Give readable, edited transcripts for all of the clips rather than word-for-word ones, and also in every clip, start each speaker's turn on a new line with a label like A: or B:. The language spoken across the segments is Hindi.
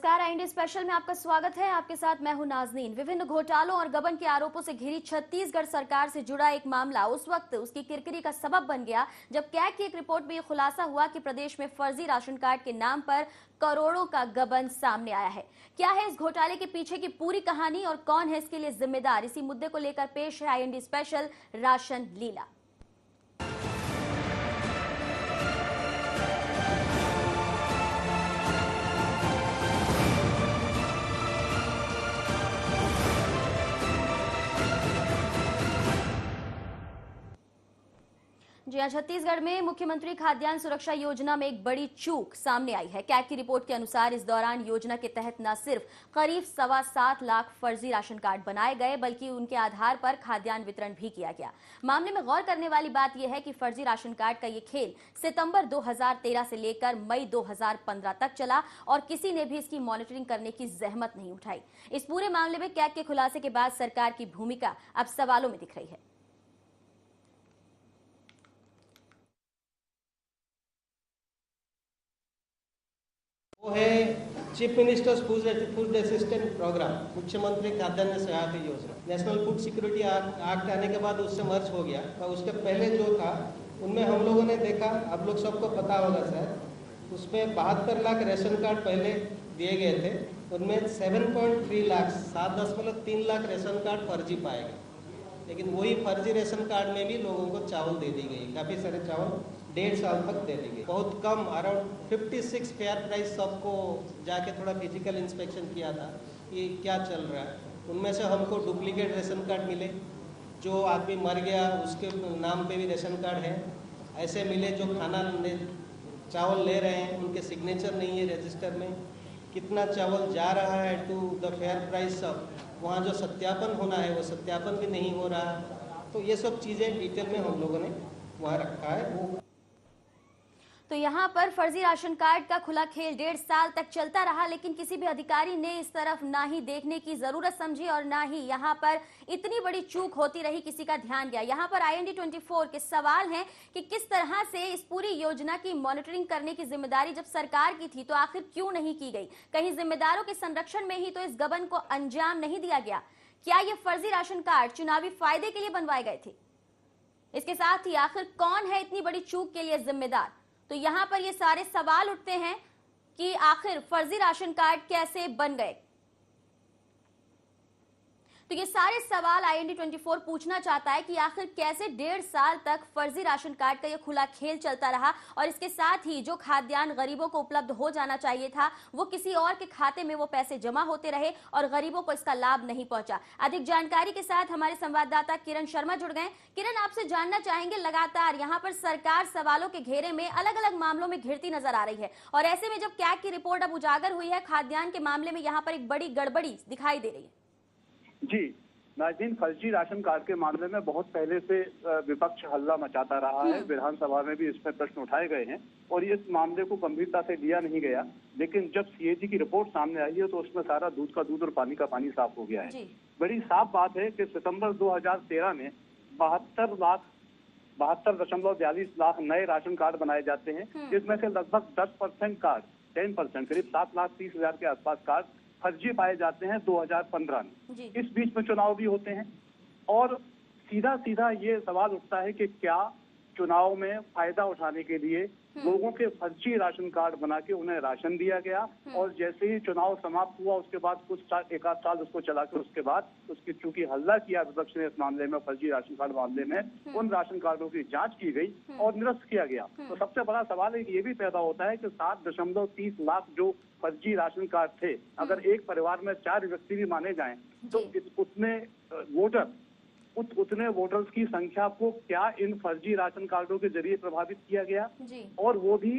A: नमस्कार, आईएनडी स्पेशल में आपका स्वागत है। आपके साथ मैं हूं नाजनीन। विभिन्न घोटालों और गबन के आरोपों से घिरी छत्तीसगढ़ सरकार से जुड़ा एक मामला उस वक्त उसकी किरकिरी का सबब बन गया जब कैग की एक रिपोर्ट में यह खुलासा हुआ कि प्रदेश में फर्जी राशन कार्ड के नाम पर करोड़ों का गबन सामने आया है। क्या है इस घोटाले के पीछे की पूरी कहानी और कौन है इसके लिए जिम्मेदार, इसी मुद्दे को लेकर पेश है आईएनडी स्पेशल राशन लीला। जी हाँ, छत्तीसगढ़ में मुख्यमंत्री खाद्यान्न सुरक्षा योजना में एक बड़ी चूक सामने आई है। कैग की रिपोर्ट के अनुसार इस दौरान योजना के तहत न सिर्फ करीब 7.25 लाख फर्जी राशन कार्ड बनाए गए बल्कि उनके आधार पर खाद्यान्न वितरण भी किया गया। मामले में गौर करने वाली बात यह है कि फर्जी राशन कार्ड का ये खेल सितंबर 2013 से लेकर मई 2015 तक चला और किसी ने भी इसकी मॉनिटरिंग करने की जहमत नहीं उठाई। इस पूरे मामले में कैग के खुलासे के बाद सरकार की भूमिका अब सवालों में दिख रही है।
B: वो है chief minister's food assistant programme, मुख्यमंत्री खाद्यान्न सहायता योजना। नेशनल फूड सिक्योरिटी एक्ट आने के बाद उससे मर्ज हो गया और उसके पहले जो था उनमें हम लोगों ने देखा, आप लोग सबको पता होगा सर, उसमें 72 लाख राशन कार्ड पहले दिए गए थे। उनमें 7.3 लाख 7.3 लाख राशन कार्ड फर्जी पाए गए। लेकिन वही फर्जी राशन कार्ड में भी लोगों को चावल दे दी गई, काफ़ी सारे चावल 1.5 साल तक दे दी गई। बहुत कम, अराउंड 56 फेयर प्राइस सबको जाके थोड़ा फिजिकल इंस्पेक्शन किया था कि क्या चल रहा है। उनमें से हमको डुप्लीकेट राशन कार्ड मिले, जो आदमी मर गया उसके नाम पे भी राशन कार्ड है, ऐसे मिले जो खाना चावल ले रहे हैं उनके सिग्नेचर नहीं है रजिस्टर में, कितना चावल जा रहा है टू द फेयर प्राइस, सब वहाँ जो सत्यापन होना है वो सत्यापन भी नहीं हो रहा है। तो ये सब चीज़ें डिटेल में हम लोगों ने वहाँ रखा है। वो
A: तो यहाँ पर फर्जी राशन कार्ड का खुला खेल 1.5 साल तक चलता रहा, लेकिन किसी भी अधिकारी ने इस तरफ ना ही देखने की जरूरत समझी और ना ही यहाँ पर इतनी बड़ी चूक होती रही किसी का ध्यान गया। यहाँ पर आईएनडी 24 के सवाल हैं कि किस तरह से इस पूरी योजना की मॉनिटरिंग करने की जिम्मेदारी जब सरकार की थी तो आखिर क्यों नहीं की गई? कहीं जिम्मेदारों के संरक्षण में ही तो इस गबन को अंजाम नहीं दिया गया? क्या ये फर्जी राशन कार्ड चुनावी फायदे के लिए बनवाए गए थे? इसके साथ ही आखिर कौन है इतनी बड़ी चूक के लिए जिम्मेदार? तो यहां पर ये सारे सवाल उठते हैं कि आखिर फर्जी राशन कार्ड कैसे बन गए। तो ये सारे सवाल आईएनडी 24 पूछना चाहता है कि आखिर कैसे 1.5 साल तक फर्जी राशन कार्ड का ये खुला खेल चलता रहा और इसके साथ ही जो खाद्यान्न गरीबों को उपलब्ध हो जाना चाहिए था वो किसी और के खाते में वो पैसे जमा होते रहे और गरीबों को इसका लाभ नहीं पहुंचा। अधिक जानकारी के साथ हमारे संवाददाता किरण शर्मा जुड़ गए। किरण, आपसे जानना चाहेंगे, लगातार यहाँ पर सरकार सवालों के घेरे में अलग अलग मामलों में घिरती नजर आ रही है और ऐसे में जब कैग की रिपोर्ट अब उजागर हुई है, खाद्यान्न के मामले में यहाँ पर एक बड़ी गड़बड़ी दिखाई दे रही है।
C: जी नाज़रीन, फर्जी राशन कार्ड के मामले में बहुत पहले से विपक्ष हल्ला मचाता रहा है। विधानसभा में भी इस पर प्रश्न उठाए गए हैं और इस मामले को गंभीरता से लिया नहीं गया। लेकिन जब सीएजी की रिपोर्ट सामने आई है तो उसमें सारा दूध का दूध और पानी का पानी साफ हो गया है। बड़ी साफ बात है कि सितंबर 2013 में 72.42 लाख नए राशन कार्ड बनाए जाते हैं, जिसमें से लगभग 10% कार्ड, 10%, करीब 7,30,000 के आसपास कार्ड फर्जी पाए जाते हैं 2015 में। इस बीच में चुनाव भी होते हैं और सीधा सीधा ये सवाल उठता है कि क्या चुनाव में फायदा उठाने के लिए लोगों के फर्जी राशन कार्ड बना के उन्हें राशन दिया गया और जैसे ही चुनाव समाप्त हुआ उसके बाद एक आध साल उसको चलाकर उसके बाद उसकी चूंकि हल्ला किया विपक्ष ने इस मामले में, फर्जी राशन कार्ड मामले में, उन राशन कार्डों की जांच की गई और निरस्त किया गया। तो सबसे बड़ा सवाल एक ये भी पैदा होता है कि 7.30 लाख जो फर्जी राशन कार्ड थे, अगर एक परिवार में 4 व्यक्ति भी माने जाएं तो उतने वोटर्स की संख्या को क्या इन फर्जी राशन कार्डों के जरिए प्रभावित किया गया और वो भी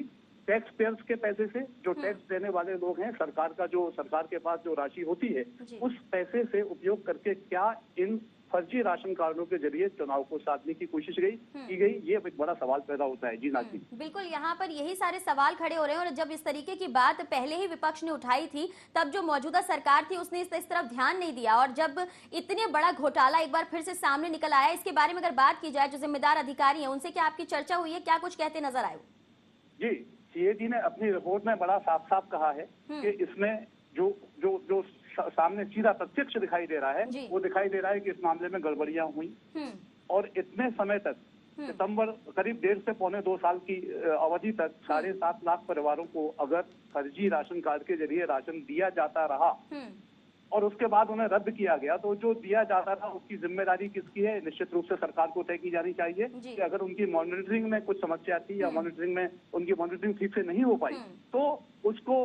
C: टैक्स पेयर्स के पैसे से, जो टैक्स देने वाले लोग हैं, सरकार के पास जो राशि होती है उस पैसे से उपयोग करके क्या इन फर्जी राशन कार्डों के जरिए चुनाव को साधने की कोशिश की गई, ये एक बड़ा सवाल पैदा होता है। जी नाज़रीन,
A: बिल्कुल, यहाँ पर यही सारे सवाल खड़े हो रहे हैं और जब इस तरीके की बात पहले ही विपक्ष ने उठाई थी तब जो मौजूदा सरकार थी उसने इस तरफ ध्यान नहीं दिया और जब इतने बड़ा घोटाला एक बार फिर से सामने निकल आया, इसके बारे में अगर बात की जाए, जो जिम्मेदार अधिकारी है उनसे क्या आपकी चर्चा हुई है, क्या कुछ कहते नजर आए?
C: जी, सीएजी ने अपनी रिपोर्ट में बड़ा साफ साफ कहा है कि इसमें जो जो जो सामने सीधा प्रत्यक्ष दिखाई दे रहा है, वो दिखाई दे रहा है कि इस मामले में गड़बड़ियां हुई। और इतने समय तक, सितंबर करीब 1.5 से पौने 2 साल की अवधि तक 7.5 लाख परिवारों को अगर फर्जी राशन कार्ड के जरिए राशन दिया जाता रहा और उसके बाद उन्हें रद्द किया गया, तो जो दिया जाता था उसकी जिम्मेदारी किसकी है? निश्चित रूप से सरकार को तय की जानी चाहिए कि अगर उनकी मॉनिटरिंग में कुछ समस्या थी या मॉनिटरिंग में उनकी मॉनिटरिंग ठीक से नहीं हो पाई, तो उसको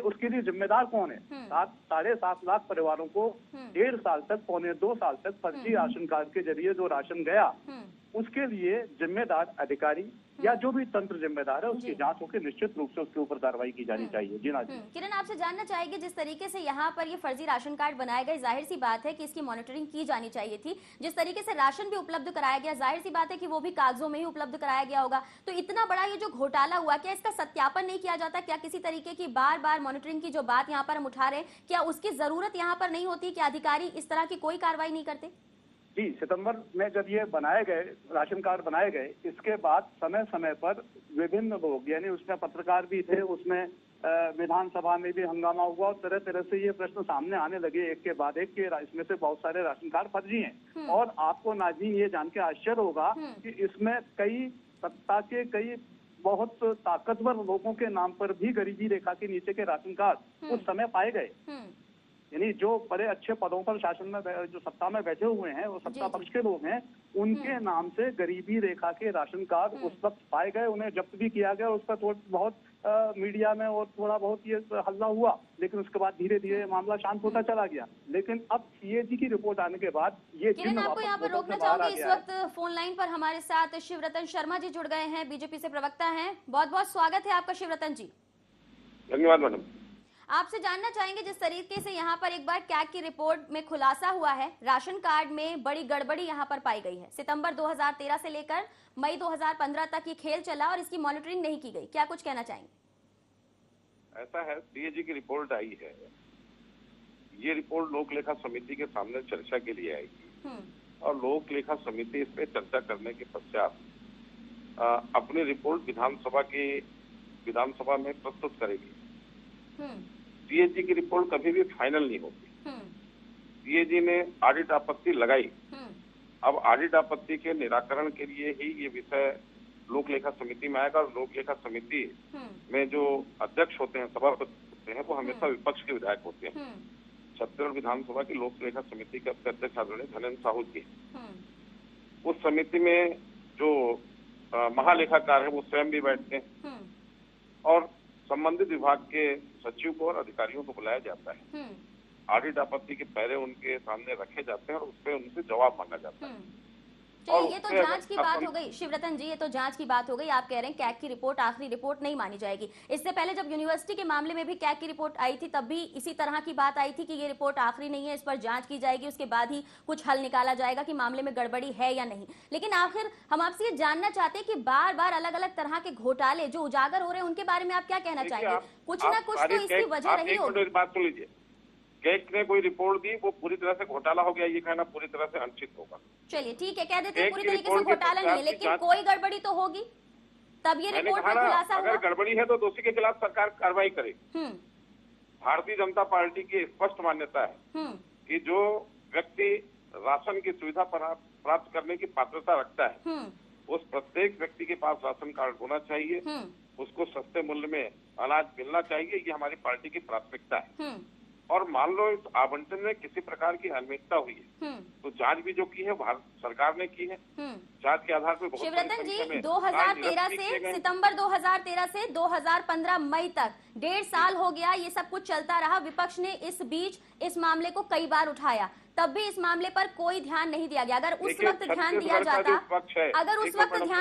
C: उसके लिए जिम्मेदार कौन है? 7.5 लाख परिवारों को 1.5 साल तक, पौने 2 साल तक फर्जी राशन कार्ड के जरिए जो राशन गया, उसके लिए जिम्मेदार अधिकारी या जो भी तंत्र जिम्मेदार है उसकी जांच होकर निश्चित रूप से उसके ऊपर कार्रवाई की जानी चाहिए। जी ना जी।
A: किरण, आपसे जानना चाहेंगे, जिस तरीके से यहाँ पर ये फर्जी राशन कार्ड बनाए गए, जाहिर सी बात है कि इसकी मॉनिटरिंग की जानी चाहिए थी। जिस तरीके से राशन भी उपलब्ध कराया गया, जाहिर सी बात है कि वो भी कागजों में ही उपलब्ध कराया गया होगा। तो इतना बड़ा ये जो घोटाला हुआ, क्या इसका सत्यापन नहीं किया जाता? क्या किसी तरीके की बार बार मॉनिटरिंग की जो बात यहाँ पर हम उठा रहे हैं, क्या उसकी जरूरत यहाँ पर नहीं होती कि अधिकारी इस तरह की कोई कार्रवाई नहीं करते?
C: जी, सितंबर में जब ये बनाए गए, राशन कार्ड बनाए गए, इसके बाद समय समय पर विभिन्न लोग, यानी उसमें पत्रकार भी थे, उसमें विधानसभा में भी हंगामा हुआ और तरह तरह से ये प्रश्न सामने आने लगे एक के बाद एक, के इसमें से बहुत सारे राशन कार्ड फर्जी हैं। और आपको नाज़रीन ये जान के आश्चर्य होगा कि इसमें कई सत्ता के, कई बहुत ताकतवर लोगों के नाम पर भी गरीबी रेखा के नीचे के राशन कार्ड उस समय पाए गए। यानी जो बड़े अच्छे पदों पर शासन में, जो सत्ता में बैठे हुए हैं, वो सत्ता पक्ष के लोग हैं, उनके नाम से गरीबी रेखा के राशन कार्ड उस वक्त पाए गए, उन्हें जब्त भी किया गया। उसका बहुत मीडिया में और थोड़ा बहुत ये हल्ला हुआ, लेकिन उसके बाद धीरे धीरे मामला शांत होता चला गया। लेकिन अब सीएजी की रिपोर्ट आने के बाद ये
A: किरण, आपको यहाँ पर रोकना चाहूंगी। इस वक्त फोन लाइन पर हमारे साथ शिवरतन शर्मा जी जुड़ गए हैं, बीजेपी से प्रवक्ता हैं। बहुत बहुत स्वागत है आपका शिवरतन जी।
D: धन्यवाद मैडम।
A: आपसे जानना चाहेंगे, जिस तरीके से यहाँ पर एक बार कैग की रिपोर्ट में खुलासा हुआ है, राशन कार्ड में बड़ी गड़बड़ी यहाँ पर पाई गई है। सितंबर 2013 से लेकर मई 2015 तक ये खेल चला और इसकी मॉनिटरिंग नहीं की गई। क्या कुछ कहना चाहेंगे?
D: ऐसा है, सीएजी की रिपोर्ट आई है। ये रिपोर्ट लोक लेखा समिति के सामने चर्चा के लिए आएगी और लोक लेखा समिति इस पे चर्चा करने के पश्चात अपनी रिपोर्ट विधानसभा में प्रस्तुत करेगी। सीएजी की रिपोर्ट कभी भी फाइनल नहीं होती। सीएजी ने ऑडिट आपत्ति लगाई। अब ऑडिट आपत्ति के निराकरण के लिए ही ये विषय लोक लेखा समिति में आएगा और लोक लेखा समिति में जो अध्यक्ष होते हैं, सभापति होते हैं, वो हमेशा विपक्ष के विधायक होते हैं। छत्तीसगढ़ विधानसभा की लोक लेखा समिति के अध्यक्ष आदरणीय धनेन्द्र साहू जी, उस समिति में जो महालेखाकार है वो स्वयं भी बैठते हैं और संबंधित विभाग के सचिव को और अधिकारियों को बुलाया जाता है। ऑडिट आपत्ति के पहले उनके सामने रखे जाते हैं और उसपे उनसे जवाब मांगा जाता है।
A: चलिए, ये तो जांच की बात हो गई शिवरतन जी, ये तो जांच की बात हो गई। आप कह रहे हैं कैग की रिपोर्ट आखिरी रिपोर्ट नहीं मानी जाएगी। इससे पहले जब यूनिवर्सिटी के मामले में भी कैग की रिपोर्ट आई थी, तब भी इसी तरह की बात आई थी कि ये रिपोर्ट आखिरी नहीं है, इस पर जांच की जाएगी, उसके बाद ही कुछ हल निकाला जाएगा कि मामले में गड़बड़ी है या नहीं। लेकिन आखिर हम आपसे ये जानना चाहते हैं कि बार बार अलग अलग तरह के घोटाले जो उजागर हो रहे हैं, उनके बारे में आप क्या कहना चाहेंगे? कुछ ना कुछ तो इसकी वजह रही होगी।
D: बात सुन लीजिए, कैग ने कोई रिपोर्ट दी, वो पूरी तरह से घोटाला हो गया, ये कहना पूरी तरह से अनुचित होगा।
A: चलिए ठीक है, कह देते हैं पूरी तरीके से घोटाला नहीं है, लेकिन कोई गड़बड़ी तो होगी, तब ये रिपोर्ट में खुलासा हुआ।
D: अगर गड़बड़ी है तो दोषी के खिलाफ सरकार कार्रवाई करे। भारतीय जनता पार्टी की स्पष्ट मान्यता है कि जो व्यक्ति राशन की सुविधा प्राप्त करने की पात्रता रखता है, उस प्रत्येक व्यक्ति के पास राशन कार्ड होना चाहिए, उसको सस्ते मूल्य में अनाज मिलना चाहिए। ये हमारी पार्टी की प्राथमिकता है। और मान लो इस आवंटन में किसी प्रकार की अनियमितता हुई है तो जांच भी जो की है भारत सरकार ने की है। जांच के आधार पर
A: शिवरतन जी, 2013 से सितंबर 2013 से 2015 मई तक 1.5 साल हो गया, ये सब कुछ चलता रहा। विपक्ष ने इस बीच इस मामले को कई बार उठाया, तब भी इस मामले पर कोई ध्यान नहीं दिया गया। अगर उस वक्त ध्यान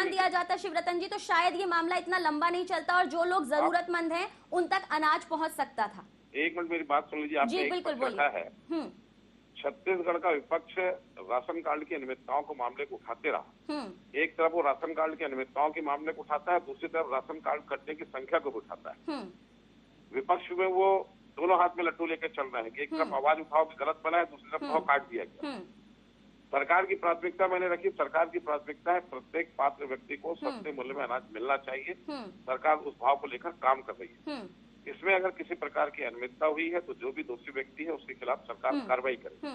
A: दिया जाता शिवरतन जी, तो शायद ये मामला इतना लंबा नहीं चलता और जो लोग जरूरतमंद हैं उन तक अनाज पहुंच सकता था।
D: एक मिनट मेरी बात सुन लीजिए। आपने
A: बिल्कुल
D: रखा है, छत्तीसगढ़ का विपक्ष राशन कार्ड की अनियमितताओं को मामले को उठाते रहा। एक तरफ वो राशन कार्ड की अनियमितताओं के मामले को उठाता है, दूसरी तरफ राशन कार्ड कटने की संख्या को उठाता है। विपक्ष में वो दोनों हाथ में लट्टू लेकर चल रहे हैं कि एक तरफ आवाज उठाओ कि गलत बना है, दूसरी तरफ कहो काट दिया गया। सरकार की प्राथमिकता मैंने रखी, सरकार की प्राथमिकता है प्रत्येक पात्र व्यक्ति को सस्ते मूल्य में अनाज मिलना चाहिए। सरकार उस भाव को लेकर काम कर रही है। इसमें अगर किसी प्रकार की अनियमितता हुई है तो जो भी दोषी व्यक्ति है उसके खिलाफ सरकार कार्रवाई करे।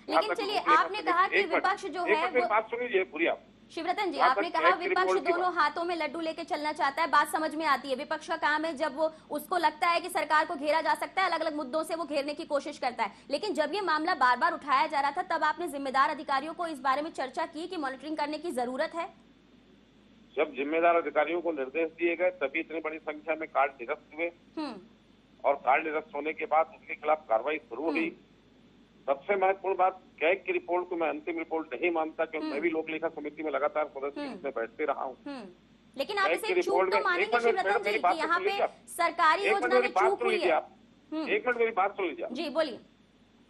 A: लेकिन चलिए, आपने कहा कि विपक्ष जो है
D: वो बात सुनिए पूरी आप।
A: शिवरतन जी, आपने कहा विपक्ष दोनों हाथों में लड्डू लेके चलना चाहता है, बात समझ में आती है। विपक्ष का काम है जब वो उसको लगता है कि सरकार को घेरा जा सकता है, अलग अलग मुद्दों से वो घेरने की कोशिश करता है। लेकिन जब ये मामला बार बार उठाया जा रहा था तब आपने जिम्मेदार अधिकारियों को इस बारे में चर्चा की कि मॉनिटरिंग करने की जरूरत है?
D: जब जिम्मेदार अधिकारियों को निर्देश दिए गए तभी इतनी बड़ी संख्या में कार्ड निरस्त हुए और कार्ड निरस्त होने के बाद उसके खिलाफ कार्रवाई शुरू हुई। सबसे महत्वपूर्ण बात, कैग की रिपोर्ट को मैं अंतिम रिपोर्ट नहीं मानता, क्योंकि मैं भी लोक लेखा समिति में लगातार सदस्य के रूप में बैठते रहा हूँ।
A: लेकिन आप इसे चूक तो मानेंगे शिवरतन जी कि यहाँ पे सरकारी योजना में चूक हुई है।
D: एक मिनट मेरी बात सुन लीजिए।
A: जी बोलिए।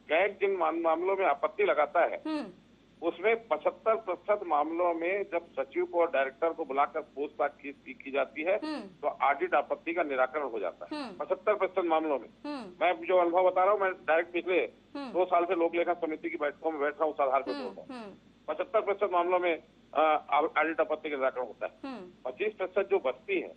D: कैग जिन मामलों में आपत्ति लगाता है उसमें 75% मामलों में जब सचिव को और डायरेक्टर को बुलाकर पूछताछ की जाती है तो ऑडिट आपत्ति का निराकरण हो जाता है 75% मामलों में। मैं जो अनुभव बता रहा हूँ, मैं डायरेक्ट पिछले 2 साल से लोक लेखा समिति की बैठकों में बैठ रहा हूँ, उस आधार पर बोल रहा हूँ। 75% मामलों में ऑडिट आपत्ति का निराकरण होता है। 25% जो बचती है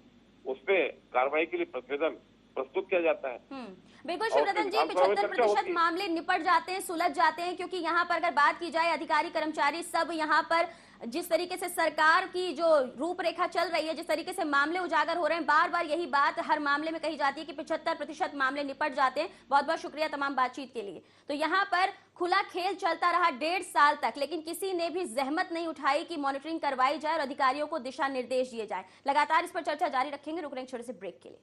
D: उस पर कार्रवाई के लिए प्रतिवेदन प्रस्तुत किया जाता है।
A: बिल्कुल शिवरतन जी, 75% मामले निपट जाते हैं, सुलझ जाते हैं, क्योंकि यहाँ पर अगर बात की जाए अधिकारी कर्मचारी सब यहाँ पर जिस तरीके से सरकार की जो रूपरेखा चल रही है, जिस तरीके से मामले उजागर हो रहे हैं, बार बार यही बात हर मामले में कही जाती है कि 75% मामले निपट जाते हैं। बहुत बहुत शुक्रिया तमाम बातचीत के लिए। तो यहाँ पर खुला खेल चलता रहा 1.5 साल तक, लेकिन किसी ने भी जहमत नहीं उठाई कि मॉनिटरिंग करवाई जाए और अधिकारियों को दिशा निर्देश दिए जाए। लगातार इस पर चर्चा जारी रखेंगे। रुक रहे हैं छोटे से ब्रेक के लिए।